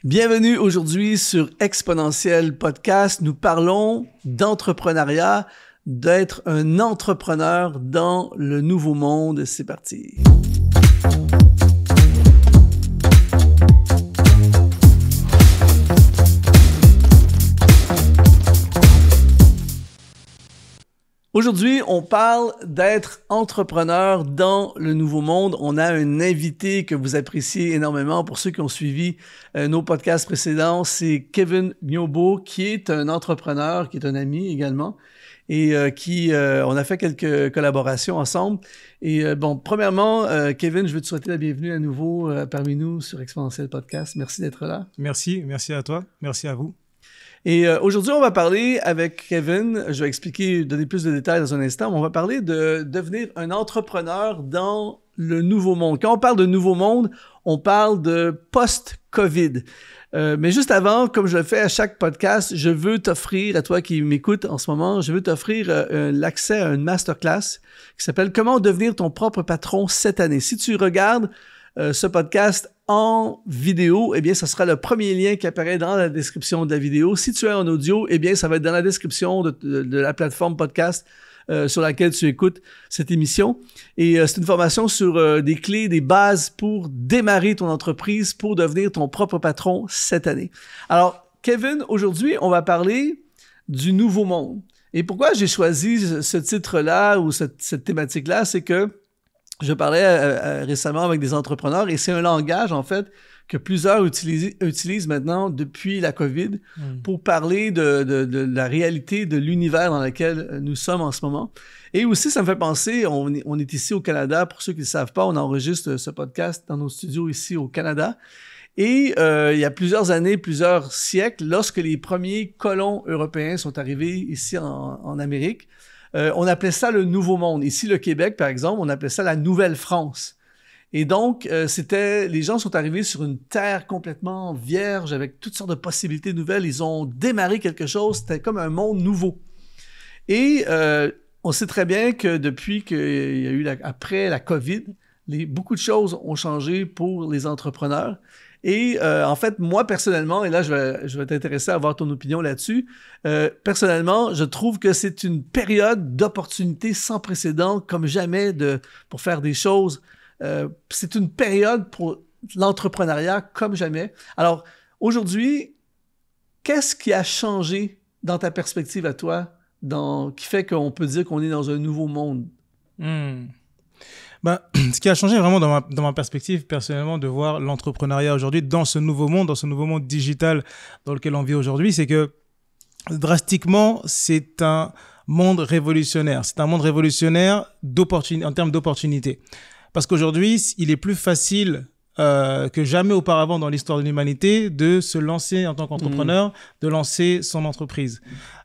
Bienvenue aujourd'hui sur Exponentiel Podcast. Nous parlons d'entrepreneuriat, d'être un entrepreneur dans le nouveau monde. C'est parti. Aujourd'hui, on parle d'être entrepreneur dans le nouveau monde. On a un invité que vous appréciez énormément. Pour ceux qui ont suivi nos podcasts précédents, c'est Kevin Miobo, qui est un entrepreneur, qui est un ami également, et on a fait quelques collaborations ensemble. Et premièrement, Kevin, je veux te souhaiter la bienvenue à nouveau parmi nous sur Exponentiel Podcast. Merci d'être là. Merci à toi, merci à vous. Et aujourd'hui, on va parler avec Kevin, je vais donner plus de détails dans un instant, mais on va parler de devenir un entrepreneur dans le nouveau monde. Quand on parle de nouveau monde, on parle de post-COVID. Mais juste avant, comme je le fais à chaque podcast, je veux t'offrir, à toi qui m'écoutes en ce moment, je veux t'offrir l'accès à une masterclass qui s'appelle « Comment devenir ton propre patron cette année ». Si tu regardes ce podcast en vidéo, eh bien, ça sera le premier lien qui apparaît dans la description de la vidéo. Si tu es en audio, eh bien, ça va être dans la description de la plateforme podcast sur laquelle tu écoutes cette émission. Et c'est une formation sur des clés, des bases pour démarrer ton entreprise, pour devenir ton propre patron cette année. Alors, Kevin, aujourd'hui, on va parler du nouveau monde. Et pourquoi j'ai choisi ce titre-là ou cette thématique-là, c'est que je parlais récemment avec des entrepreneurs et c'est un langage, en fait, que plusieurs utilisent maintenant depuis la COVID pour parler de la réalité de l'univers dans lequel nous sommes en ce moment. Et aussi, ça me fait penser, on est ici au Canada. Pour ceux qui ne le savent pas, on enregistre ce podcast dans nos studios ici au Canada. Et il y a plusieurs années, plusieurs siècles, lorsque les premiers colons européens sont arrivés ici en Amérique, on appelait ça le Nouveau Monde. Ici, le Québec, par exemple, on appelait ça la Nouvelle-France. Et donc, les gens sont arrivés sur une terre complètement vierge avec toutes sortes de possibilités nouvelles. Ils ont démarré quelque chose. C'était comme un monde nouveau. Et on sait très bien que depuis qu'il y a eu après la COVID, beaucoup de choses ont changé pour les entrepreneurs. Et en fait, moi, personnellement, et là, je vais t'intéresser à avoir ton opinion là-dessus, personnellement, je trouve que c'est une période d'opportunité sans précédent, comme jamais, pour faire des choses. C'est une période pour l'entrepreneuriat comme jamais. Alors, aujourd'hui, qu'est-ce qui a changé dans ta perspective à toi, qui fait qu'on peut dire qu'on est dans un nouveau monde? Ce qui a changé vraiment dans ma perspective personnellement de voir l'entrepreneuriat aujourd'hui dans ce nouveau monde digital dans lequel on vit aujourd'hui, c'est que drastiquement, c'est un monde révolutionnaire. C'est un monde révolutionnaire en termes d'opportunités. Parce qu'aujourd'hui, il est plus facile que jamais auparavant dans l'histoire de l'humanité de se lancer en tant qu'entrepreneur, de lancer son entreprise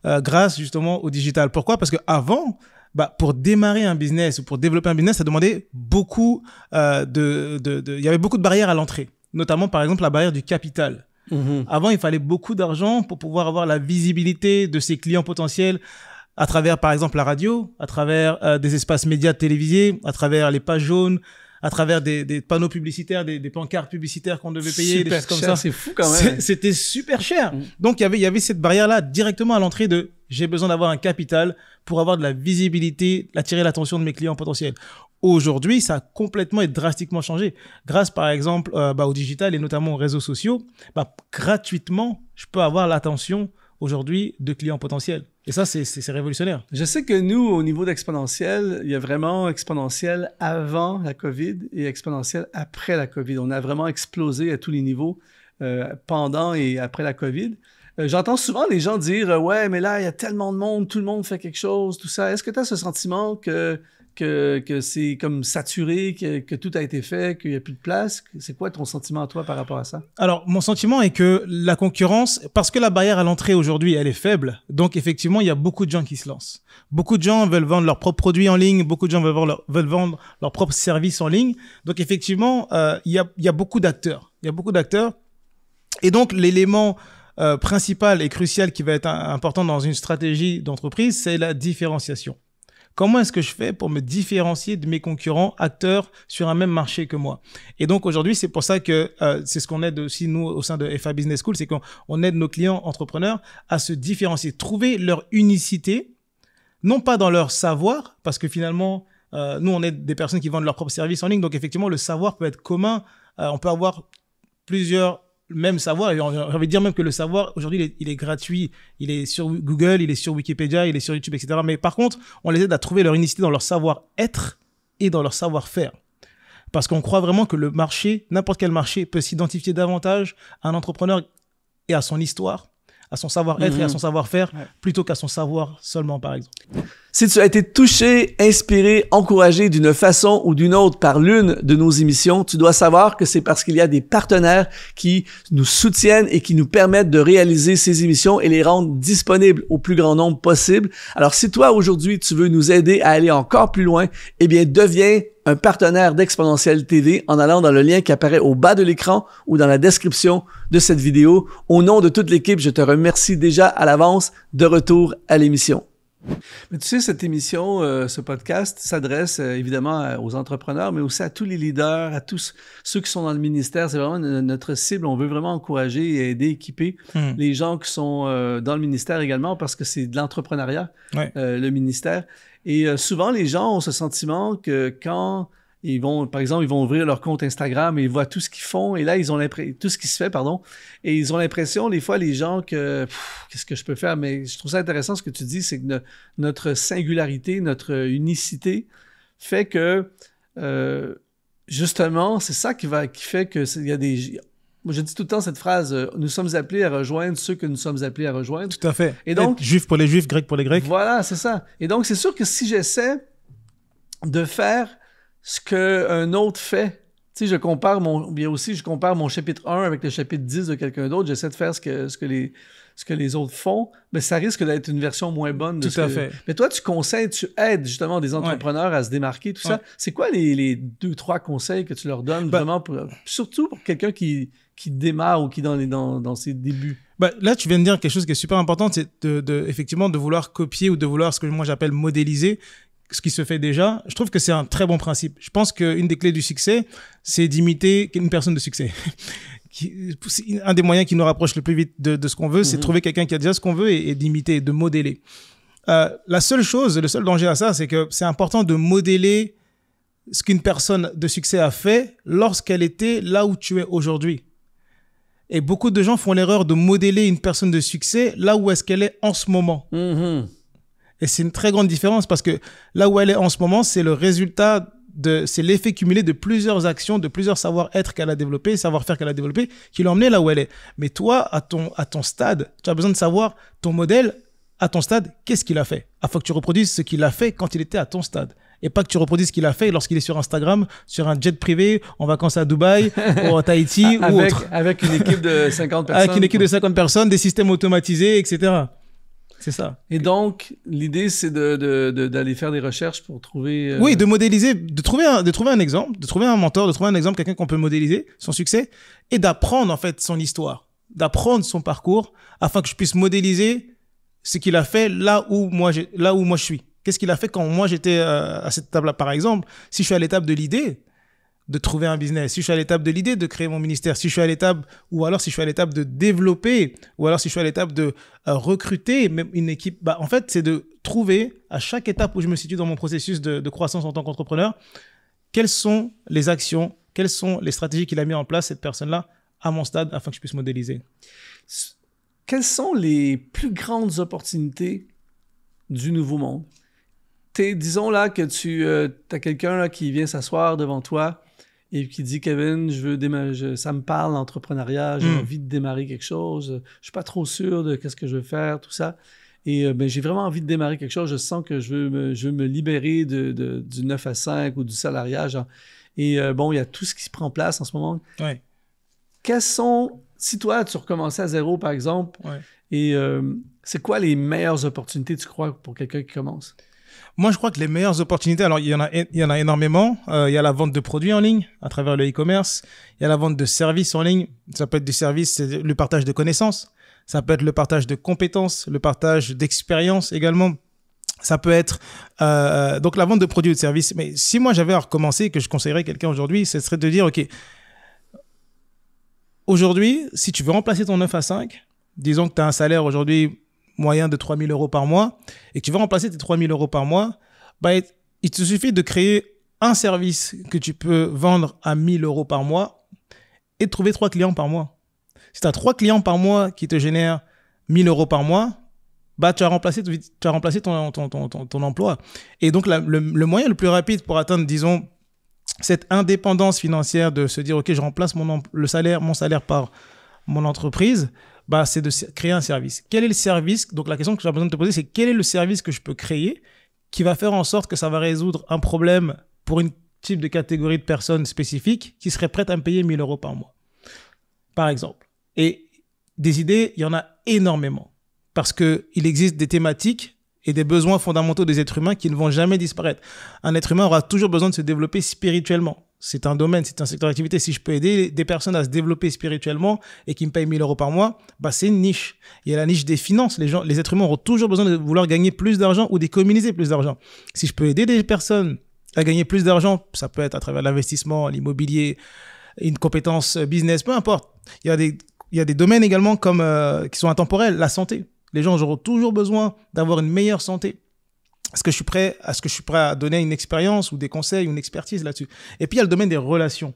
grâce justement au digital. Pourquoi? Parce qu'avant, pour démarrer un business ou pour développer un business, ça demandait beaucoup il y avait beaucoup de barrières à l'entrée, notamment par exemple la barrière du capital. Avant, il fallait beaucoup d'argent pour pouvoir avoir la visibilité de ses clients potentiels à travers par exemple la radio, à travers des espaces médias télévisés, à travers les pages jaunes, à travers des panneaux publicitaires, des pancartes publicitaires qu'on devait payer, super des choses comme cher, ça. C'est fou quand même. C'était super cher. Donc, il y avait cette barrière-là directement à l'entrée de j'ai besoin d'avoir un capital pour avoir de la visibilité, attirer l'attention de mes clients potentiels. Aujourd'hui, ça a complètement et drastiquement changé. Grâce, par exemple, au digital et notamment aux réseaux sociaux, gratuitement, je peux avoir l'attention aujourd'hui de clients potentiels. Et ça, c'est révolutionnaire. Je sais que nous, au niveau d'Exponentiel, il y a vraiment Exponentiel avant la COVID et Exponentiel après la COVID. On a vraiment explosé à tous les niveaux pendant et après la COVID. J'entends souvent les gens dire « Ouais, mais là, il y a tellement de monde, tout le monde fait quelque chose, tout ça. » Est-ce que tu as ce sentiment que c'est comme saturé, que tout a été fait, qu'il n'y a plus de place? C'est quoi ton sentiment à toi par rapport à ça? Alors, mon sentiment est que la concurrence, parce que la barrière à l'entrée aujourd'hui, elle est faible, donc effectivement, il y a beaucoup de gens qui se lancent. Beaucoup de gens veulent vendre leurs propres produits en ligne, beaucoup de gens veulent vendre leurs propres services en ligne. Donc effectivement, il y a beaucoup d'acteurs. Il y a beaucoup d'acteurs. Et donc, l'élément principal et crucial qui va être important dans une stratégie d'entreprise, c'est la différenciation. Comment est-ce que je fais pour me différencier de mes concurrents acteurs sur un même marché que moi? Et donc aujourd'hui, c'est pour ça que c'est ce qu'on aide aussi nous au sein de FA Business School, c'est qu'on aide nos clients entrepreneurs à se différencier, trouver leur unicité, non pas dans leur savoir, parce que finalement, nous on aide des personnes qui vendent leurs propres services en ligne, donc effectivement le savoir peut être commun, on peut avoir plusieurs même savoir, et j'ai envie de dire même que le savoir aujourd'hui il est gratuit, il est sur Google, il est sur Wikipédia, il est sur YouTube, etc. Mais par contre, on les aide à trouver leur unicité dans leur savoir-être et dans leur savoir-faire. Parce qu'on croit vraiment que le marché, n'importe quel marché, peut s'identifier davantage à un entrepreneur et à son histoire, à son savoir-être et à son savoir-faire, plutôt qu'à son savoir seulement, par exemple. Si tu as été touché, inspiré, encouragé d'une façon ou d'une autre par l'une de nos émissions, tu dois savoir que c'est parce qu'il y a des partenaires qui nous soutiennent et qui nous permettent de réaliser ces émissions et les rendre disponibles au plus grand nombre possible. Alors, si toi, aujourd'hui, tu veux nous aider à aller encore plus loin, eh bien, deviens un partenaire d'Exponentiel TV en allant dans le lien qui apparaît au bas de l'écran ou dans la description de cette vidéo. Au nom de toute l'équipe, je te remercie déjà à l'avance. De retour à l'émission. Mais tu sais, cette émission, ce podcast s'adresse évidemment aux entrepreneurs, mais aussi à tous les leaders, à tous ceux qui sont dans le ministère. C'est vraiment notre cible. On veut vraiment encourager et aider, équiper les gens qui sont dans le ministère également parce que c'est de l'entrepreneuriat, le ministère. Et souvent, les gens ont ce sentiment que quand ils vont, par exemple, ils vont ouvrir leur compte Instagram et ils voient tout ce qu'ils font et là, ils ont l'impression, tout ce qui se fait, pardon, et ils ont l'impression, des fois, les gens que, qu'est-ce que je peux faire? Mais je trouve ça intéressant ce que tu dis, c'est que notre singularité, notre unicité fait que, justement, c'est ça qui fait que il y a des... Moi, je dis tout le temps cette phrase, nous sommes appelés à rejoindre ceux que nous sommes appelés à rejoindre. Tout à fait. Et donc, juif pour les juifs, grec pour les grecs. Voilà, c'est ça. Et donc, c'est sûr que si j'essaie de faire ce qu'un autre fait, tu sais, je compare mon chapitre 1 avec le chapitre 10 de quelqu'un d'autre, j'essaie de faire ce que les autres font, mais ça risque d'être une version moins bonne de tout à fait. Mais toi, tu conseilles, tu aides justement des entrepreneurs à se démarquer, tout ça. C'est quoi les 2-3 conseils que tu leur donnes vraiment surtout pour quelqu'un qui démarre ou qui est dans ses débuts? Là, tu viens de dire quelque chose qui est super important, c'est effectivement de vouloir copier ou de vouloir ce que moi j'appelle modéliser ce qui se fait déjà. Je trouve que c'est un très bon principe. Je pense qu'une des clés du succès, c'est d'imiter une personne de succès. Un des moyens qui nous rapproche le plus vite de ce qu'on veut, c'est de trouver quelqu'un qui a déjà ce qu'on veut et d'imiter, de modeler. Le seul danger à ça, c'est que c'est important de modeler ce qu'une personne de succès a fait lorsqu'elle était là où tu es aujourd'hui. Et beaucoup de gens font l'erreur de modeler une personne de succès là où est-ce qu'elle est en ce moment. Et c'est une très grande différence parce que là où elle est en ce moment, c'est le résultat c'est l'effet cumulé de plusieurs actions, de plusieurs savoir-être qu'elle a développé, savoir-faire qu'elle a développé, qui l'ont emmené là où elle est. Mais toi, à ton stade, tu as besoin de savoir ton modèle à ton stade, qu'est-ce qu'il a fait, afin que tu reproduises ce qu'il a fait quand il était à ton stade. Et pas que tu reproduises ce qu'il a fait lorsqu'il est sur Instagram, sur un jet privé, en vacances à Dubaï, ou à Tahiti, ou autre. Avec une équipe de 50 personnes. Avec une équipe de 50 personnes, des systèmes automatisés, etc. C'est ça. Et donc, l'idée, c'est d'aller faire des recherches pour trouver... Oui, de modéliser, de trouver un exemple, de trouver un mentor, de trouver un exemple, quelqu'un qu'on peut modéliser, son succès, et d'apprendre en fait son histoire, d'apprendre son parcours, afin que je puisse modéliser ce qu'il a fait là où moi je suis. Qu'est-ce qu'il a fait quand moi j'étais à cette étape-là, par exemple? Si je suis à l'étape de l'idée de trouver un business, si je suis à l'étape de l'idée de créer mon ministère, si je suis à l'étape, ou alors si je suis à l'étape de développer, ou alors si je suis à l'étape de recruter une équipe, en fait, c'est de trouver à chaque étape où je me situe dans mon processus de croissance en tant qu'entrepreneur, quelles sont les actions, quelles sont les stratégies qu'il a mis en place, cette personne-là, à mon stade, afin que je puisse modéliser. Quelles sont les plus grandes opportunités du nouveau monde? Disons là que tu as quelqu'un là, qui vient s'asseoir devant toi et qui dit « Kevin, ça me parle l'entrepreneuriat, j'ai envie de démarrer quelque chose, je suis pas trop sûr de qu'est-ce que je veux faire, tout ça. Et j'ai vraiment envie de démarrer quelque chose, je sens que je veux me libérer du 9 à 5 ou du salariat. Genre. Et il y a tout ce qui se prend place en ce moment. Ouais. Si toi, tu recommençais à zéro, par exemple, et c'est quoi les meilleures opportunités, tu crois, pour quelqu'un qui commence? Moi, je crois que les meilleures opportunités, alors il y en a énormément. Il y a la vente de produits en ligne à travers le e-commerce. Il y a la vente de services en ligne. Ça peut être du service, c'est le partage de connaissances. Ça peut être le partage de compétences, le partage d'expériences également. Ça peut être donc la vente de produits ou de services. Mais si moi j'avais à recommencer, que je conseillerais quelqu'un aujourd'hui, ce serait de dire, OK, aujourd'hui, si tu veux remplacer ton 9 à 5, disons que tu as un salaire aujourd'hui moyen de 3 000 euros par mois et que tu veux remplacer tes 3 000 euros par mois, bah, il te suffit de créer un service que tu peux vendre à 1 000 euros par mois et de trouver 3 clients par mois. Si tu as 3 clients par mois qui te génèrent 1 000 euros par mois, bah, tu as remplacé ton emploi. Et donc, le moyen le plus rapide pour atteindre, disons, cette indépendance financière de se dire, OK, je remplace mon salaire par mon entreprise, bah, c'est de créer un service. Quel est le service? Donc, la question que j'ai besoin de te poser, c'est quel est le service que je peux créer qui va faire en sorte que ça va résoudre un problème pour une type de catégorie de personnes spécifiques qui seraient prêtes à me payer 1 000 euros par mois, par exemple. Et des idées, il y en a énormément parce qu'il existe des thématiques et des besoins fondamentaux des êtres humains qui ne vont jamais disparaître. Un être humain aura toujours besoin de se développer spirituellement. C'est un domaine, c'est un secteur d'activité. Si je peux aider des personnes à se développer spirituellement et qui me payent 1 000 euros par mois, bah, c'est une niche. Il y a la niche des finances. Les êtres humains auront toujours besoin de vouloir gagner plus d'argent ou d'économiser plus d'argent. Si je peux aider des personnes à gagner plus d'argent, ça peut être à travers l'investissement, l'immobilier, une compétence business, peu importe. Il y a des domaines également qui sont intemporels, la santé. Les gens auront toujours besoin d'avoir une meilleure santé. Est-ce que je suis prêt à donner une expérience ou des conseils ou une expertise là-dessus? Et puis, il y a le domaine des relations.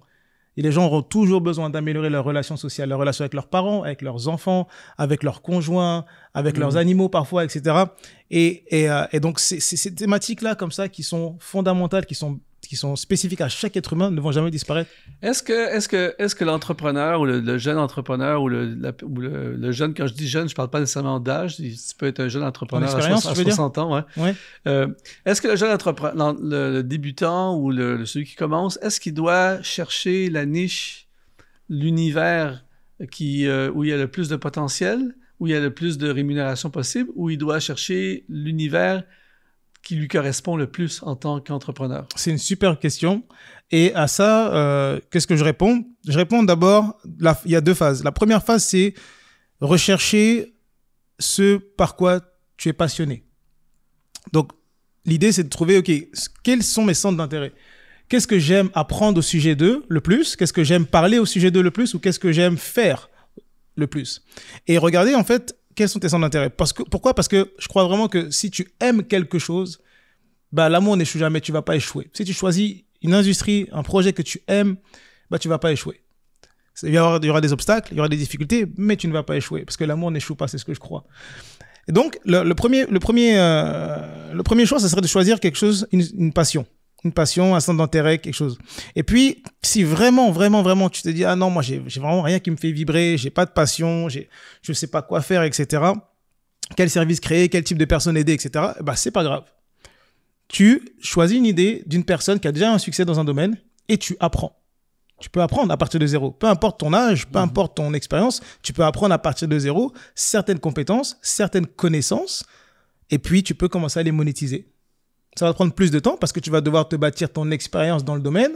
Et les gens auront toujours besoin d'améliorer leurs relations sociales, leurs relations avec leurs parents, avec leurs enfants, avec leurs conjoints, avec leurs animaux parfois, etc. Et donc, ces thématiques-là comme ça qui sont fondamentales, qui sont spécifiques à chaque être humain ne vont jamais disparaître. Est-ce que l'entrepreneur ou le jeune entrepreneur ou le jeune, quand je dis jeune, je parle pas nécessairement d'âge, tu peux être un jeune entrepreneur à 60 ans, ouais. Est-ce que le jeune entrepreneur, le débutant ou celui qui commence, est-ce qu'il doit chercher la niche, l'univers où il y a le plus de potentiel, où il y a le plus de rémunération possible, ou il doit chercher l'univers qui lui correspond le plus en tant qu'entrepreneur? C'est une super question. Et à ça, qu'est-ce que je réponds? Je réponds d'abord, il y a 2 phases. La première phase, c'est rechercher ce par quoi tu es passionné. Donc, l'idée, c'est de trouver, OK, quels sont mes centres d'intérêt? Qu'est-ce que j'aime apprendre au sujet d'eux le plus? Qu'est-ce que j'aime parler au sujet d'eux le plus? Ou qu'est-ce que j'aime faire le plus? Et regardez, en fait, quels sont tes centres d'intérêt? Pourquoi? Parce que je crois vraiment que si tu aimes quelque chose, bah, l'amour n'échoue jamais, tu vas pas échouer. Si tu choisis une industrie, un projet que tu aimes, bah, tu vas pas échouer. Il y aura des obstacles, il y aura des difficultés, mais tu ne vas pas échouer parce que l'amour n'échoue pas, c'est ce que je crois. Et donc, le premier choix, ce serait de choisir quelque chose, une passion. Une passion, un centre d'intérêt, quelque chose. Et puis, si vraiment, vraiment, vraiment, tu te dis, ah non, moi, j'ai vraiment rien qui me fait vibrer, j'ai pas de passion, je sais pas quoi faire, etc. Quel service créer, quel type de personne aider, etc. Bah, c'est pas grave. Tu choisis une idée d'une personne qui a déjà un succès dans un domaine et tu apprends. Tu peux apprendre à partir de zéro. Peu importe ton âge, peu importe ton expérience, tu peux apprendre à partir de zéro certaines compétences, certaines connaissances, et puis tu peux commencer à les monétiser. Ça va prendre plus de temps parce que tu vas devoir te bâtir ton expérience dans le domaine,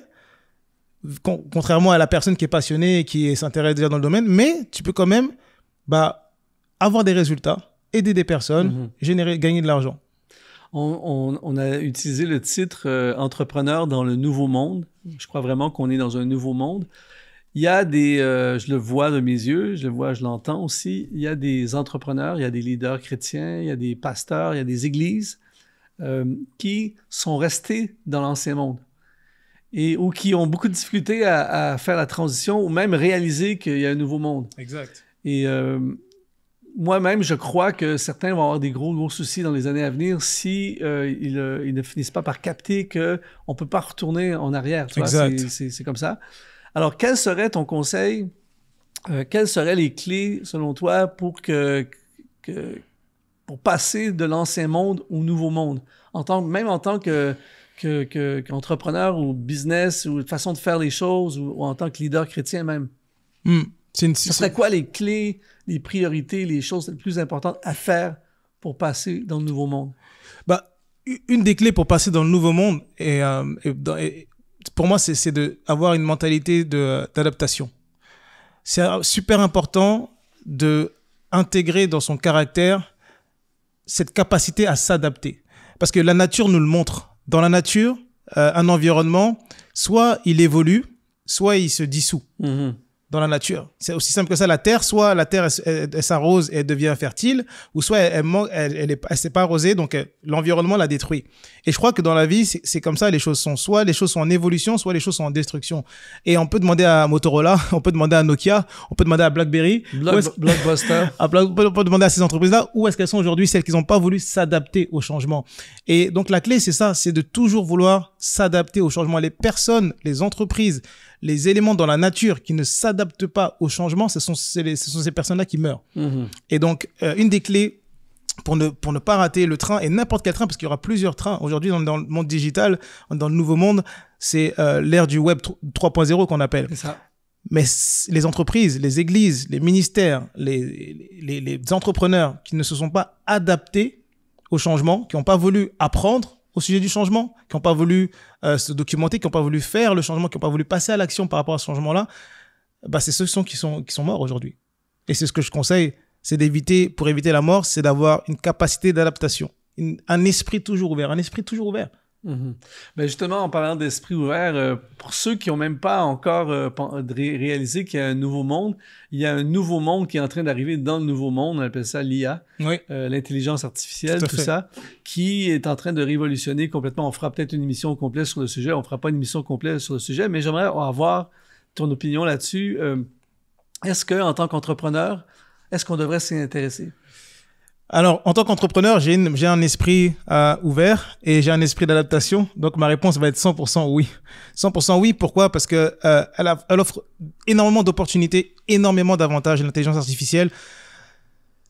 contrairement à la personne qui est passionnée et qui s'intéresse déjà dans le domaine, mais tu peux quand même avoir des résultats, aider des personnes, gagner de l'argent. On a utilisé le titre entrepreneur dans le nouveau monde. Je crois vraiment qu'on est dans un nouveau monde. Il y a je le vois de mes yeux, je l'entends aussi. Il y a des entrepreneurs, il y a des leaders chrétiens, il y a des pasteurs, il y a des églises qui sont restés dans l'ancien monde ou qui ont beaucoup de difficultés à faire la transition ou même réaliser qu'il y a un nouveau monde. Exact. Et moi-même, je crois que certains vont avoir des gros soucis dans les années à venir si ils ne finissent pas par capter qu'on ne peut pas retourner en arrière. Tu vois, c'est comme ça. Alors, quel serait ton conseil? Quelles seraient les clés, selon toi, pour passer de l'ancien monde au nouveau monde? Même en tant qu'entrepreneur ou business ou façon de faire les choses ou en tant que leader chrétien même. Ce serait quoi les clés, les priorités, les choses les plus importantes à faire pour passer dans le nouveau monde? Une des clés pour passer dans le nouveau monde, pour moi, c'est d'avoir une mentalité d'adaptation. C'est super important d'intégrer dans son caractère cette capacité à s'adapter. parce que la nature nous le montre. Dans la nature, un environnement, soit il évolue, soit il se dissout. Dans la nature. C'est aussi simple que ça. La terre, soit la terre, elle s'arrose et elle devient fertile, ou soit elle s'est pas arrosée, donc l'environnement la détruit. Et je crois que dans la vie, c'est comme ça, les choses sont. Soit les choses sont en évolution, soit les choses sont en destruction. Et on peut demander à Motorola, on peut demander à Nokia, on peut demander à BlackBerry, Blockbuster. on peut demander à ces entreprises-là où est-ce qu'elles sont aujourd'hui, celles qui n'ont pas voulu s'adapter au changement. Et donc la clé, c'est ça, c'est de toujours vouloir s'adapter au changement. Les personnes, les entreprises, les éléments dans la nature qui ne s'adaptent pas au changement, ce sont ces personnes-là qui meurent. Et donc, une des clés pour ne pas rater le train, et n'importe quel train, parce qu'il y aura plusieurs trains aujourd'hui dans le monde digital, dans le nouveau monde, c'est l'ère du web 3.0 qu'on appelle. C'est ça. Mais les entreprises, les églises, les ministères, les entrepreneurs qui ne se sont pas adaptés au changement, qui n'ont pas voulu apprendre au sujet du changement, qui n'ont pas voulu se documenter, qui n'ont pas voulu faire le changement, qui n'ont pas voulu passer à l'action par rapport à ce changement-là, bah c'est ceux qui sont morts aujourd'hui. Et c'est ce que je conseille, c'est pour éviter la mort, c'est d'avoir une capacité d'adaptation, un esprit toujours ouvert. Ben justement, en parlant d'esprit ouvert, pour ceux qui n'ont même pas encore réalisé qu'il y a un nouveau monde, il y a un nouveau monde qui est en train d'arriver dans le nouveau monde, on appelle ça l'IA, l'intelligence artificielle, tout ça, qui est en train de révolutionner complètement. On fera peut-être une émission complète sur le sujet, on fera pas une émission complète sur le sujet, mais j'aimerais avoir ton opinion là-dessus. Est-ce qu'en tant qu'entrepreneur, est-ce qu'on devrait s'y intéresser? Alors, en tant qu'entrepreneur, j'ai un esprit ouvert et j'ai un esprit d'adaptation. Donc, ma réponse va être 100% oui. 100% oui. Pourquoi? Parce que elle offre énormément d'opportunités, énormément d'avantages, l'intelligence artificielle.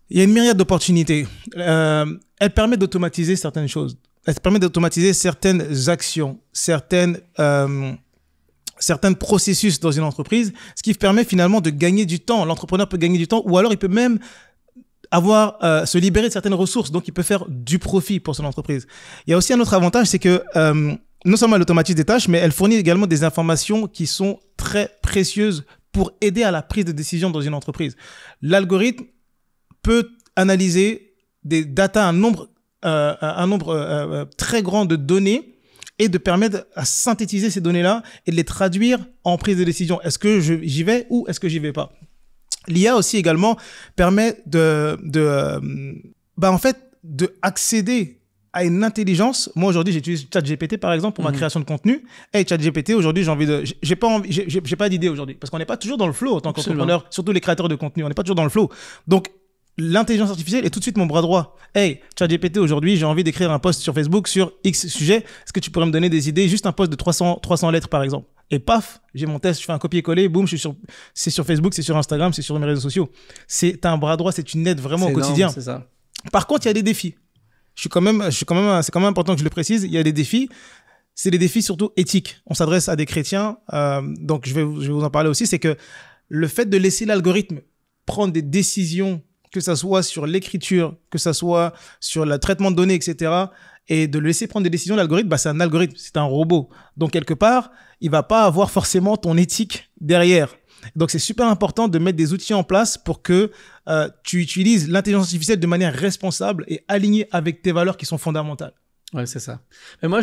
Il y a une myriade d'opportunités. Elle permet d'automatiser certaines choses. Elle permet d'automatiser certaines actions, certains processus dans une entreprise, ce qui permet finalement de gagner du temps. L'entrepreneur peut gagner du temps, ou alors il peut même se libérer de certaines ressources, donc il peut faire du profit pour son entreprise. Il y a aussi un autre avantage, c'est que non seulement elle automatise des tâches, mais elle fournit également des informations qui sont très précieuses pour aider à la prise de décision dans une entreprise. L'algorithme peut analyser des data, un nombre très grand de données, et de permettre à synthétiser ces données-là et de les traduire en prise de décision. Est-ce que j'y vais ou est-ce que j'y vais pas? L'IA aussi également permet accéder à une intelligence. Moi aujourd'hui, j'utilise ChatGPT par exemple pour ma création de contenu. Hey, ChatGPT aujourd'hui, j'ai pas d'idée aujourd'hui parce qu'on n'est pas toujours dans le flow en tant qu'entrepreneur, surtout les créateurs de contenu, on n'est pas toujours dans le flow. Donc l'intelligence artificielle est tout de suite mon bras droit. Hey, ChatGPT, aujourd'hui, j'ai envie d'écrire un post sur Facebook sur X sujet. Est-ce que tu pourrais me donner des idées? Juste un post de 300 lettres, par exemple. Et paf, j'ai mon test, je fais un copier-coller, boum, c'est sur Facebook, c'est sur Instagram, c'est sur mes réseaux sociaux. C'est un bras droit, c'est une aide vraiment au quotidien. C'est ça. Par contre, il y a des défis. C'est quand même important que je le précise. Il y a des défis. C'est des défis surtout éthiques. On s'adresse à des chrétiens. Donc, je vais vous en parler aussi. C'est que le fait de laisser l'algorithme prendre des décisions, que ça soit sur l'écriture, que ça soit sur le traitement de données, etc., et de le laisser prendre des décisions, l'algorithme, bah, c'est un algorithme, c'est un robot. Donc, quelque part, il va pas avoir forcément ton éthique derrière. Donc, c'est super important de mettre des outils en place pour que tu utilises l'intelligence artificielle de manière responsable et alignée avec tes valeurs qui sont fondamentales. Ouais, c'est ça. Mais moi,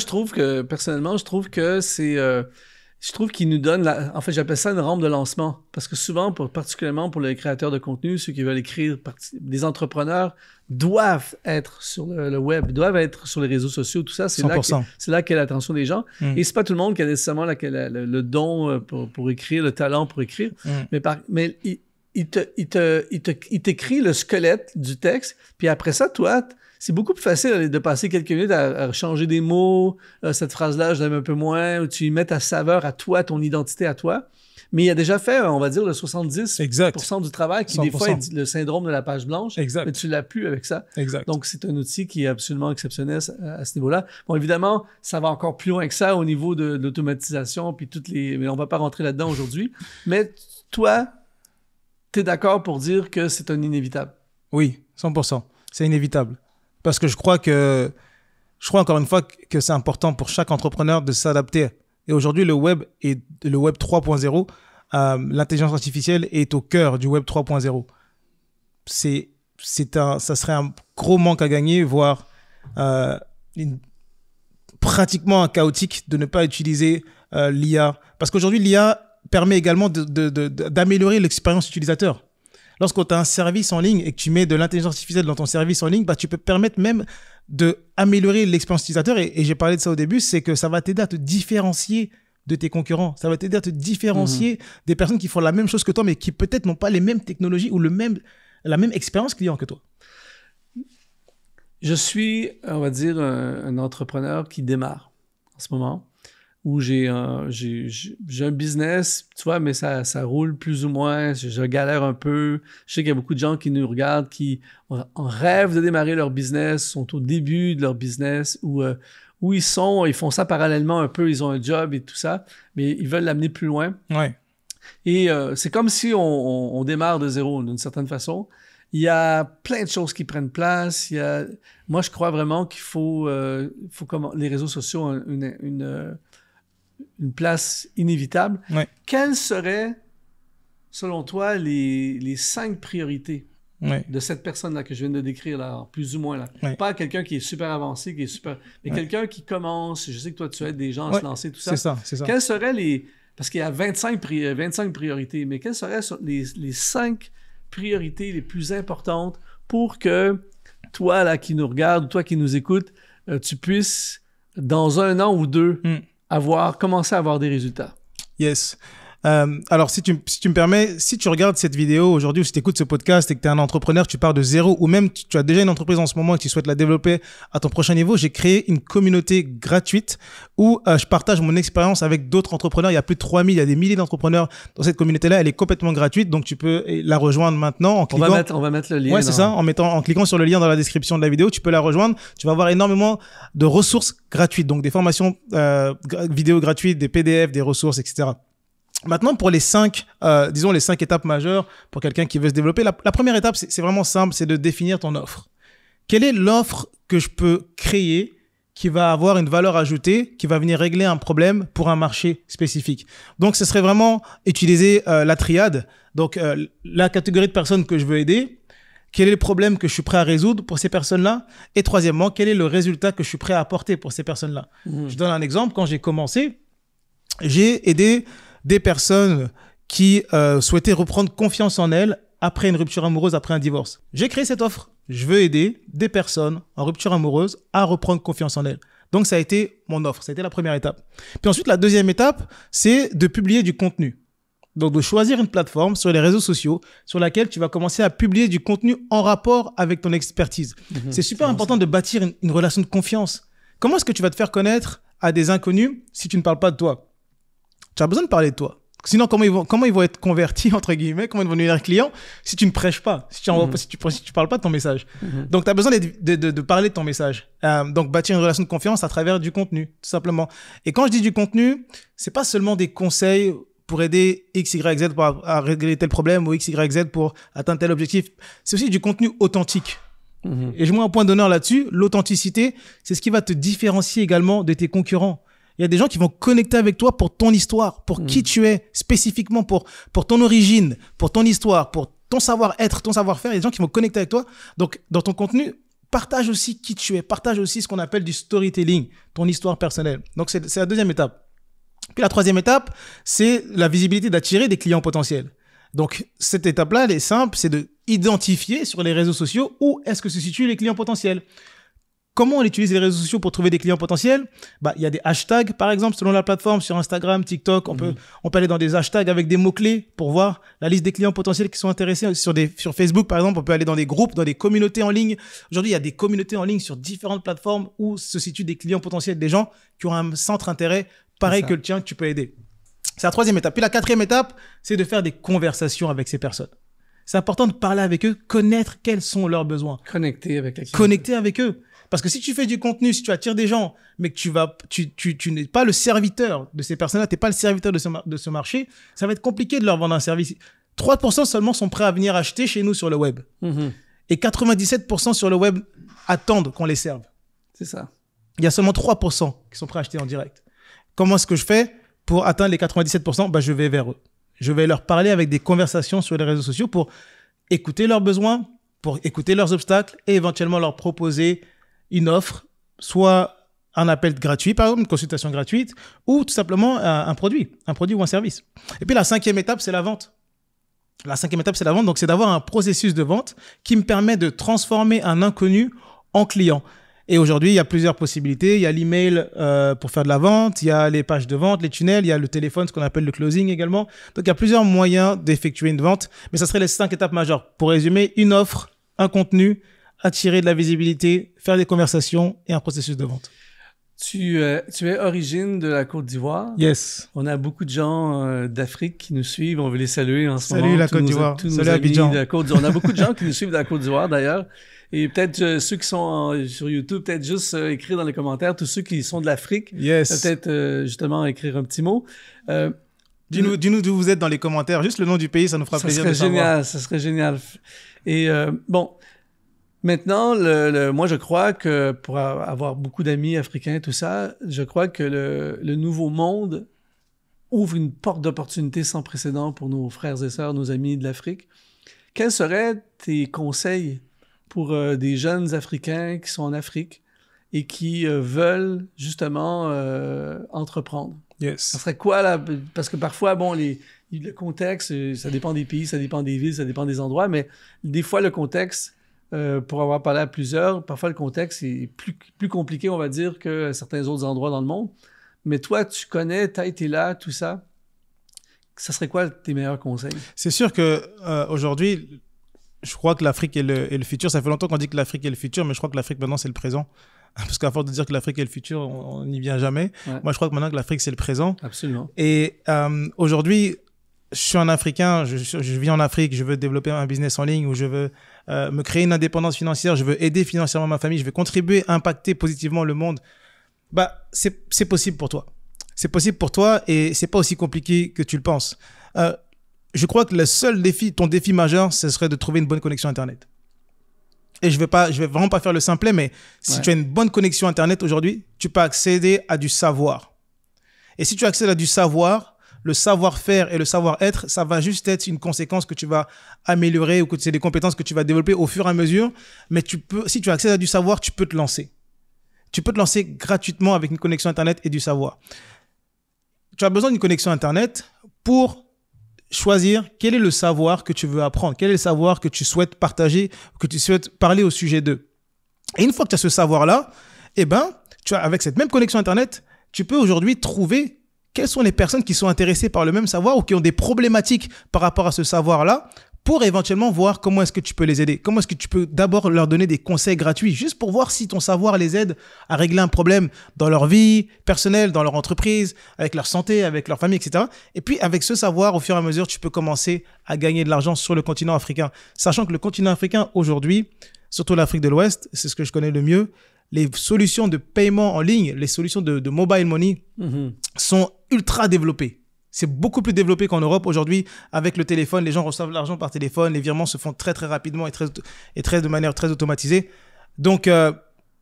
personnellement, je trouve qu'il nous donne, en fait, j'appelle ça une rampe de lancement. Parce que souvent, particulièrement pour les créateurs de contenu, ceux qui veulent écrire, des entrepreneurs doivent être sur le web, doivent être sur les réseaux sociaux, tout ça. C'est là qu'est l'attention des gens. Et c'est pas tout le monde qui a nécessairement le don pour écrire, le talent pour écrire. Mais il t'écrit le squelette du texte, puis après ça, toi, c'est beaucoup plus facile de passer quelques minutes à changer des mots. Cette phrase-là, je l'aime un peu moins. Ou tu y mets ta saveur à toi, ton identité à toi. Mais il a déjà fait, on va dire, le 70% du travail qui, 100%. Des fois, est le syndrome de la page blanche. Exact. Mais tu l'as plus avec ça. Exact. Donc, c'est un outil qui est absolument exceptionnel à ce niveau-là. Bon, évidemment, ça va encore plus loin que ça au niveau de l'automatisation. Mais on va pas rentrer là-dedans aujourd'hui. Mais toi, tu es d'accord pour dire que c'est un inévitable? Oui, 100%. C'est inévitable. Parce que je crois encore une fois que c'est important pour chaque entrepreneur de s'adapter. Et aujourd'hui, le web 3.0, l'intelligence artificielle est au cœur du web 3.0. Ça serait un gros manque à gagner, voire pratiquement chaotique de ne pas utiliser l'IA. Parce qu'aujourd'hui, l'IA permet également d'améliorer l'expérience utilisateur. Lorsqu'on a un service en ligne et que tu mets de l'intelligence artificielle dans ton service en ligne, bah, tu peux permettre même d'améliorer l'expérience utilisateur. Et j'ai parlé de ça au début, c'est que ça va t'aider à te différencier de tes concurrents. Ça va t'aider à te différencier des personnes qui font la même chose que toi, mais qui peut-être n'ont pas les mêmes technologies ou la même expérience client que toi. Je suis, on va dire, un entrepreneur qui démarre en ce moment, où j'ai un business, tu vois, mais ça roule plus ou moins, je galère un peu. Je sais qu'il y a beaucoup de gens qui nous regardent, qui en rêvent de démarrer leur business, sont au début de leur business, où ils font ça parallèlement un peu, ils ont un job et tout ça, mais ils veulent l'amener plus loin. Ouais. Et c'est comme si on démarre de zéro, d'une certaine façon. Il y a plein de choses qui prennent place. Moi, je crois vraiment qu'il faut comme les réseaux sociaux ont une place inévitable. Ouais. Quelles seraient, selon toi, les 5 priorités de cette personne-là que je viens de décrire, là, plus ou moins? Là. Ouais. Pas quelqu'un qui est super avancé, mais quelqu'un qui commence. Je sais que toi, tu aides des gens à se lancer, tout ça. C'est ça. Quelles seraient parce qu'il y a 25 priorités, mais quelles seraient les 5 priorités les plus importantes pour que toi, là, qui nous regarde, ou toi qui nous écoutes, tu puisses, dans 1 an ou 2, commencer à avoir des résultats? Yes. Alors, si tu me permets, si tu regardes cette vidéo aujourd'hui ou si tu écoutes ce podcast et que tu es un entrepreneur, tu pars de zéro ou même tu as déjà une entreprise en ce moment et que tu souhaites la développer à ton prochain niveau, j'ai créé une communauté gratuite où je partage mon expérience avec d'autres entrepreneurs. Il y a plus de 3000, il y a des milliers d'entrepreneurs dans cette communauté-là. Elle est complètement gratuite, donc tu peux la rejoindre maintenant en cliquant. On va mettre le lien. Ouais, c'est ça. En cliquant sur le lien dans la description de la vidéo, tu peux la rejoindre. Tu vas avoir énormément de ressources gratuites, donc des formations vidéos gratuites, des PDF, des ressources, etc. Maintenant, pour les 5 étapes majeures pour quelqu'un qui veut se développer, la première étape, c'est vraiment simple, c'est de définir ton offre. Quelle est l'offre que je peux créer qui va avoir une valeur ajoutée, qui va venir régler un problème pour un marché spécifique? Donc, ce serait vraiment utiliser la triade. Donc, la catégorie de personnes que je veux aider, quel est le problème que je suis prêt à résoudre pour ces personnes-là? Et troisièmement, quel est le résultat que je suis prêt à apporter pour ces personnes-là? Je donne un exemple. Quand j'ai commencé, j'ai aidé des personnes qui souhaitaient reprendre confiance en elles après une rupture amoureuse, après un divorce. J'ai créé cette offre. Je veux aider des personnes en rupture amoureuse à reprendre confiance en elles. Donc, ça a été mon offre. Ça a été la première étape. Puis ensuite, la deuxième étape, c'est de publier du contenu. Donc, de choisir une plateforme sur les réseaux sociaux sur laquelle tu vas commencer à publier du contenu en rapport avec ton expertise. C'est super important de bâtir une relation de confiance. Comment est-ce que tu vas te faire connaître à des inconnus si tu ne parles pas de toi? Tu as besoin de parler de toi. Sinon, comment ils vont être convertis, entre guillemets, comment ils vont devenir clients si tu ne prêches pas, si tu parles pas de ton message. Donc, tu as besoin de parler de ton message. Donc, bâtir une relation de confiance à travers du contenu, tout simplement. Et quand je dis du contenu, c'est pas seulement des conseils pour aider X, Y, Z à régler tel problème ou X, Y, Z pour atteindre tel objectif. C'est aussi du contenu authentique. Et je mets un point d'honneur là-dessus. L'authenticité, c'est ce qui va te différencier également de tes concurrents. Il y a des gens qui vont connecter avec toi pour ton histoire, pour qui tu es, spécifiquement pour ton origine, pour ton histoire, pour ton savoir-être, ton savoir-faire. Il y a des gens qui vont connecter avec toi. Donc, dans ton contenu, partage aussi qui tu es, partage aussi ce qu'on appelle du storytelling, ton histoire personnelle. Donc, c'est la deuxième étape. Puis la troisième étape, c'est la visibilité, d'attirer des clients potentiels. Donc, cette étape-là, elle est simple, c'est de identifier sur les réseaux sociaux où est-ce que se situent les clients potentiels. Comment on utilise les réseaux sociaux pour trouver des clients potentiels? Il y a des hashtags, par exemple, selon la plateforme, sur Instagram, TikTok. On peut aller dans des hashtags avec des mots-clés pour voir la liste des clients potentiels qui sont intéressés. Sur Facebook, par exemple, on peut aller dans des groupes, dans des communautés en ligne. Aujourd'hui, il y a des communautés en ligne sur différentes plateformes où se situent des clients potentiels, des gens qui ont un centre d'intérêt pareil que le tien que tu peux aider. C'est la troisième étape. Puis la quatrième étape, c'est de faire des conversations avec ces personnes. C'est important de parler avec eux, connaître quels sont leurs besoins. Connecter avec eux. Parce que si tu fais du contenu, si tu attires des gens, mais que tu n'es pas le serviteur de ces personnes-là, tu n'es pas le serviteur de ce marché, ça va être compliqué de leur vendre un service. 3% seulement sont prêts à venir acheter chez nous sur le web. Et 97% sur le web attendent qu'on les serve. C'est ça. Il y a seulement 3% qui sont prêts à acheter en direct. Comment est-ce que je fais pour atteindre les 97%? Je vais vers eux. Je vais leur parler avec des conversations sur les réseaux sociaux pour écouter leurs besoins, pour écouter leurs obstacles et éventuellement leur proposer une offre soit un appel gratuit, par exemple, une consultation gratuite, ou tout simplement un produit ou un service. Et puis la cinquième étape, c'est la vente. La cinquième étape, c'est la vente. Donc, c'est d'avoir un processus de vente qui me permet de transformer un inconnu en client. Et aujourd'hui, il y a plusieurs possibilités. Il y a l'email pour faire de la vente, il y a les pages de vente, les tunnels, il y a le téléphone, ce qu'on appelle le closing également. Donc, il y a plusieurs moyens d'effectuer une vente, mais ça serait les 5 étapes majeures. Pour résumer, une offre, un contenu, attirer de la visibilité, faire des conversations et un processus de vente. Tu es origine de la Côte d'Ivoire. Yes. On a beaucoup de gens d'Afrique qui nous suivent. On veut les saluer en ce moment. Salut la Côte d'Ivoire. Salut Abidjan. On a beaucoup de gens qui nous suivent de la Côte d'Ivoire d'ailleurs. Et peut-être ceux qui sont sur YouTube, peut-être juste écrire dans les commentaires, tous ceux qui sont de l'Afrique, yes. Peut-être justement écrire un petit mot. Dis-nous d'où vous êtes dans les commentaires. Juste le nom du pays, ça nous fera plaisir de savoir. Ça serait génial. Et bon, maintenant, moi je crois que pour avoir beaucoup d'amis africains, tout ça, je crois que le nouveau monde ouvre une porte d'opportunité sans précédent pour nos frères et sœurs, nos amis de l'Afrique. Quels seraient tes conseils pour des jeunes Africains qui sont en Afrique et qui veulent justement entreprendre? Yes. Ça serait quoi là? Parce que parfois, bon, le contexte, ça dépend des pays, ça dépend des villes, ça dépend des endroits, mais des fois, le contexte, pour avoir parlé à plusieurs, parfois le contexte est plus compliqué, on va dire, que certains autres endroits dans le monde. Mais toi, tu connais, tu as été là, tout ça. Ça serait quoi tes meilleurs conseils? C'est sûr que aujourd'hui, je crois que l'Afrique est le futur. Ça fait longtemps qu'on dit que l'Afrique est le futur, mais je crois que l'Afrique maintenant, c'est le présent. Parce qu'à force de dire que l'Afrique est le futur, on n'y vient jamais. Ouais. Moi, je crois que maintenant que l'Afrique, c'est le présent. Absolument. Et aujourd'hui, je suis un Africain, je vis en Afrique, je veux développer un business en ligne où je veux me créer une indépendance financière, je veux aider financièrement ma famille, je veux contribuer à impacter positivement le monde. Bah, c'est possible pour toi. C'est possible pour toi et c'est pas aussi compliqué que tu le penses. Je crois que le seul défi, ton défi majeur, ce serait de trouver une bonne connexion Internet. Et je vais vraiment pas faire le simplet, mais si tu as une bonne connexion Internet aujourd'hui, tu peux accéder à du savoir. Et si tu accèdes à du savoir, le savoir-faire et le savoir-être, ça va juste être une conséquence que tu vas améliorer ou que c'est des compétences que tu vas développer au fur et à mesure. Mais si tu accèdes à du savoir, tu peux te lancer. Tu peux te lancer gratuitement avec une connexion Internet et du savoir. Tu as besoin d'une connexion Internet pour choisir quel est le savoir que tu veux apprendre, quel est le savoir que tu souhaites partager, que tu souhaites parler au sujet d'eux. Et une fois que tu as ce savoir-là, eh ben, avec cette même connexion Internet, tu peux aujourd'hui trouver quelles sont les personnes qui sont intéressées par le même savoir ou qui ont des problématiques par rapport à ce savoir-là pour éventuellement voir comment est-ce que tu peux les aider. Comment est-ce que tu peux d'abord leur donner des conseils gratuits juste pour voir si ton savoir les aide à régler un problème dans leur vie personnelle, dans leur entreprise, avec leur santé, avec leur famille, etc. Et puis, avec ce savoir, au fur et à mesure, tu peux commencer à gagner de l'argent sur le continent africain. Sachant que le continent africain, aujourd'hui, surtout l'Afrique de l'Ouest, c'est ce que je connais le mieux, les solutions de paiement en ligne, les solutions de mobile money sont ultra développées. C'est beaucoup plus développé qu'en Europe aujourd'hui. Avec le téléphone, les gens reçoivent l'argent par téléphone. Les virements se font très, très rapidement et de manière très automatisée. Donc,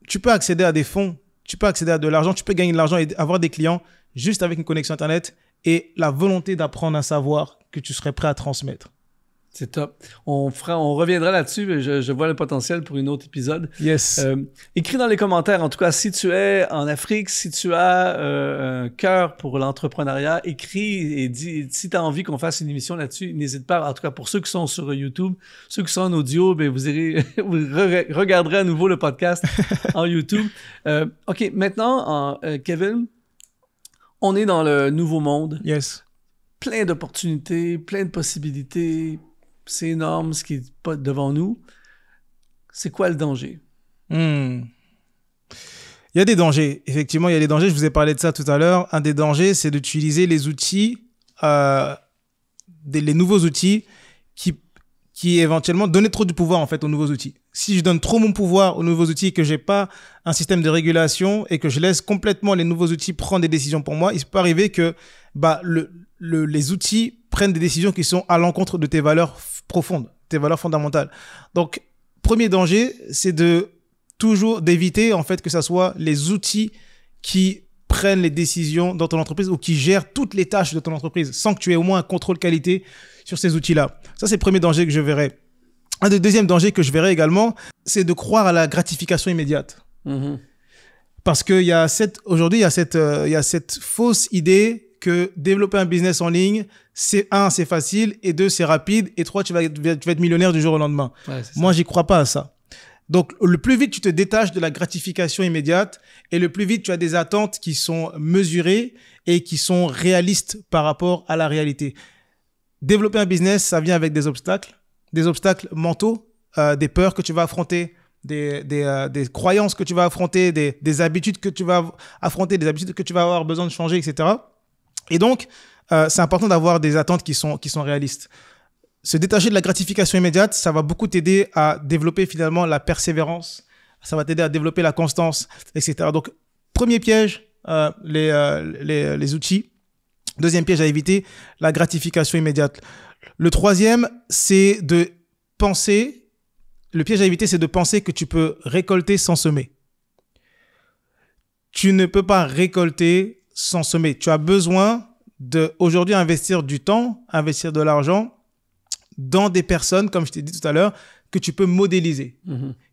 tu peux accéder à des fonds, tu peux accéder à de l'argent, tu peux gagner de l'argent et avoir des clients juste avec une connexion Internet et la volonté d'apprendre un savoir que tu serais prêt à transmettre. C'est top. On reviendra là-dessus. Je vois le potentiel pour un autre épisode. Yes. Écris dans les commentaires, en tout cas, si tu es en Afrique, si tu as un cœur pour l'entrepreneuriat, écris et dis si tu as envie qu'on fasse une émission là-dessus, n'hésite pas. En tout cas, pour ceux qui sont sur YouTube, ceux qui sont en audio, ben vous regarderez à nouveau le podcast en YouTube. OK, maintenant, Kevin, on est dans le nouveau monde. Yes. Plein d'opportunités, plein de possibilités. C'est énorme ce qui est pas devant nous. C'est quoi le danger? Il y a des dangers. Effectivement, il y a des dangers. Je vous ai parlé de ça tout à l'heure. Un des dangers, c'est d'utiliser les outils, les nouveaux outils qui éventuellement donner trop de pouvoir en fait aux nouveaux outils. Si je donne trop mon pouvoir aux nouveaux outils et que j'ai pas un système de régulation et que je laisse complètement les nouveaux outils prendre des décisions pour moi, il peut arriver que les outils prennent des décisions qui sont à l'encontre de tes valeurs profondes, tes valeurs fondamentales. Donc, premier danger, c'est d'éviter en fait que ça soit les outils qui prennent les décisions dans ton entreprise ou qui gèrent toutes les tâches de ton entreprise sans que tu aies au moins un contrôle qualité sur ces outils-là. Ça, c'est le premier danger que je verrais. Un des deuxièmes dangers que je verrais également, c'est de croire à la gratification immédiate. Parce que aujourd'hui, il y a cette fausse idée que développer un business en ligne, c'est facile, et 2, c'est rapide, et 3, tu vas être millionnaire du jour au lendemain. Ouais, Moi, j'y crois pas à ça. Donc, le plus vite tu te détaches de la gratification immédiate, et le plus vite tu as des attentes qui sont mesurées et qui sont réalistes par rapport à la réalité. Développer un business, ça vient avec des obstacles mentaux, des peurs que tu vas affronter, des croyances que tu vas affronter, des habitudes que tu vas affronter, des habitudes que tu vas avoir besoin de changer, etc. Et donc, c'est important d'avoir des attentes qui sont réalistes. Se détacher de la gratification immédiate, ça va beaucoup t'aider à développer finalement la persévérance, ça va t'aider à développer la constance, etc. Donc, premier piège, les outils. Deuxième piège à éviter, la gratification immédiate. Le troisième, c'est de penser, le piège à éviter, c'est de penser que tu peux récolter sans semer. Tu ne peux pas récolter sans semer. Tu as besoin aujourd'hui investir du temps, investir de l'argent dans des personnes, comme je t'ai dit tout à l'heure, que tu peux modéliser,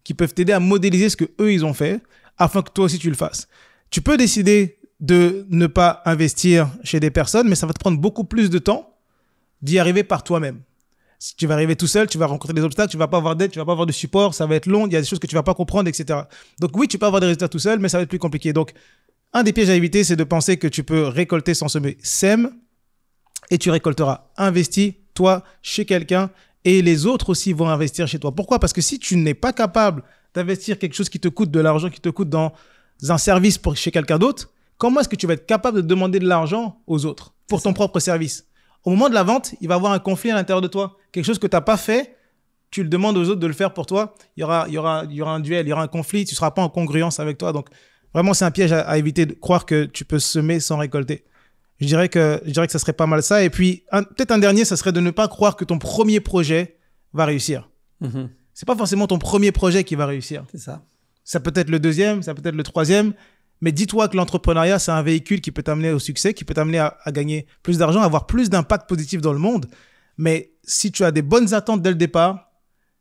qui peuvent t'aider à modéliser ce que eux ils ont fait, afin que toi aussi tu le fasses. Tu peux décider de ne pas investir chez des personnes, mais ça va te prendre beaucoup plus de temps d'y arriver par toi-même. Si tu vas arriver tout seul, tu vas rencontrer des obstacles, tu vas pas avoir d'aide, tu vas pas avoir de support, ça va être long, il y a des choses que tu vas pas comprendre, etc. Donc oui, tu peux avoir des résultats tout seul, mais ça va être plus compliqué. Donc, un des pièges à éviter, c'est de penser que tu peux récolter sans semer. Sème et tu récolteras. Investis, toi, chez quelqu'un, et les autres aussi vont investir chez toi. Pourquoi ? Parce que si tu n'es pas capable d'investir quelque chose qui te coûte de l'argent, qui te coûte dans un service chez quelqu'un d'autre, comment est-ce que tu vas être capable de demander de l'argent aux autres pour ton propre service ? Au moment de la vente, il va y avoir un conflit à l'intérieur de toi. Quelque chose que tu n'as pas fait, tu le demandes aux autres de le faire pour toi. Il y aura un duel, il y aura un conflit, tu ne seras pas en congruence avec toi. Donc, vraiment, c'est un piège à éviter de croire que tu peux semer sans récolter. Je dirais que ça serait pas mal ça. Et puis, peut-être un dernier, ça serait de ne pas croire que ton premier projet va réussir. C'est pas forcément ton premier projet qui va réussir. C'est ça. Ça peut être le deuxième, ça peut être le troisième. Mais dis-toi que l'entrepreneuriat, c'est un véhicule qui peut t'amener au succès, qui peut t'amener à gagner plus d'argent, à avoir plus d'impact positif dans le monde. Mais si tu as des bonnes attentes dès le départ,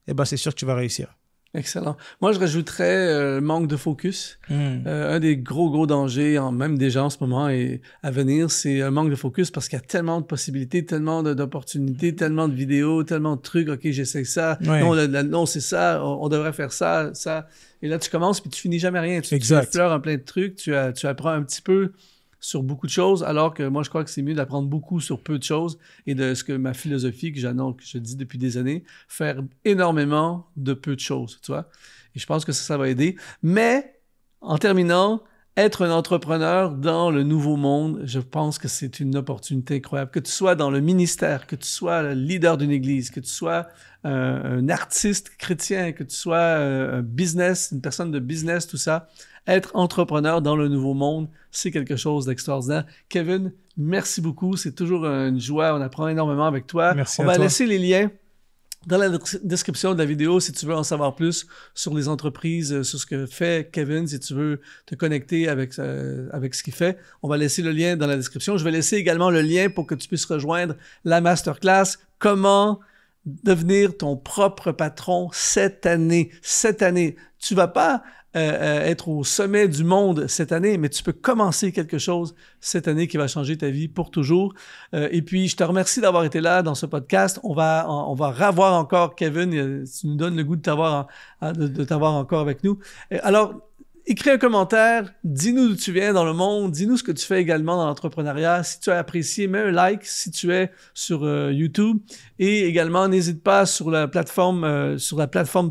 eh ben, c'est sûr que tu vas réussir. Excellent. Moi, je rajouterais le manque de focus. Un des gros dangers, même déjà en ce moment et à venir, c'est un manque de focus parce qu'il y a tellement de possibilités, tellement d'opportunités, tellement de vidéos, tellement de trucs. OK, j'essaie ça. Ouais. Non, c'est ça. On devrait faire ça. Et là, tu commences puis tu finis jamais rien. Tu effleures un plein de trucs. Tu apprends un petit peu sur beaucoup de choses, alors que moi, je crois que c'est mieux d'apprendre beaucoup sur peu de choses et de ce que ma philosophie, que je dis depuis des années, faire énormément de peu de choses, tu vois. Et je pense que ça va aider. Mais, en terminant, être un entrepreneur dans le nouveau monde, je pense que c'est une opportunité incroyable. Que tu sois dans le ministère, que tu sois le leader d'une église, que tu sois un artiste chrétien, que tu sois un business, une personne de business, tout ça, être entrepreneur dans le nouveau monde, c'est quelque chose d'extraordinaire. Kevin, merci beaucoup. C'est toujours une joie. On apprend énormément avec toi. Merci à toi. On va laisser les liens dans la description de la vidéo si tu veux en savoir plus sur les entreprises, sur ce que fait Kevin, si tu veux te connecter avec ce qu'il fait. On va laisser le lien dans la description. Je vais laisser également le lien pour que tu puisses rejoindre la masterclass. Comment devenir ton propre patron cette année. Cette année. Tu vas pas être au sommet du monde cette année, mais tu peux commencer quelque chose cette année qui va changer ta vie pour toujours. Et puis, je te remercie d'avoir été là dans ce podcast. On va revoir encore Kevin. Tu nous donnes le goût de t'avoir encore avec nous. Alors, écris un commentaire, dis-nous d'où tu viens dans le monde, dis-nous ce que tu fais également dans l'entrepreneuriat. Si tu as apprécié, mets un like si tu es sur YouTube. Et également, n'hésite pas sur la plateforme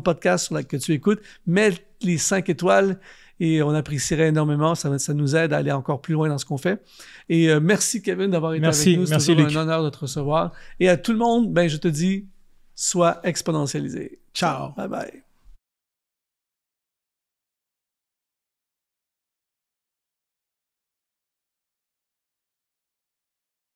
podcast sur laquelle tu écoutes, mets les 5 étoiles et on apprécierait énormément. Ça nous aide à aller encore plus loin dans ce qu'on fait. Et merci Kevin d'avoir été avec nous. C'est toujours un honneur de te recevoir. Et à tout le monde, je te dis, sois exponentialisé. Ciao. Bye bye.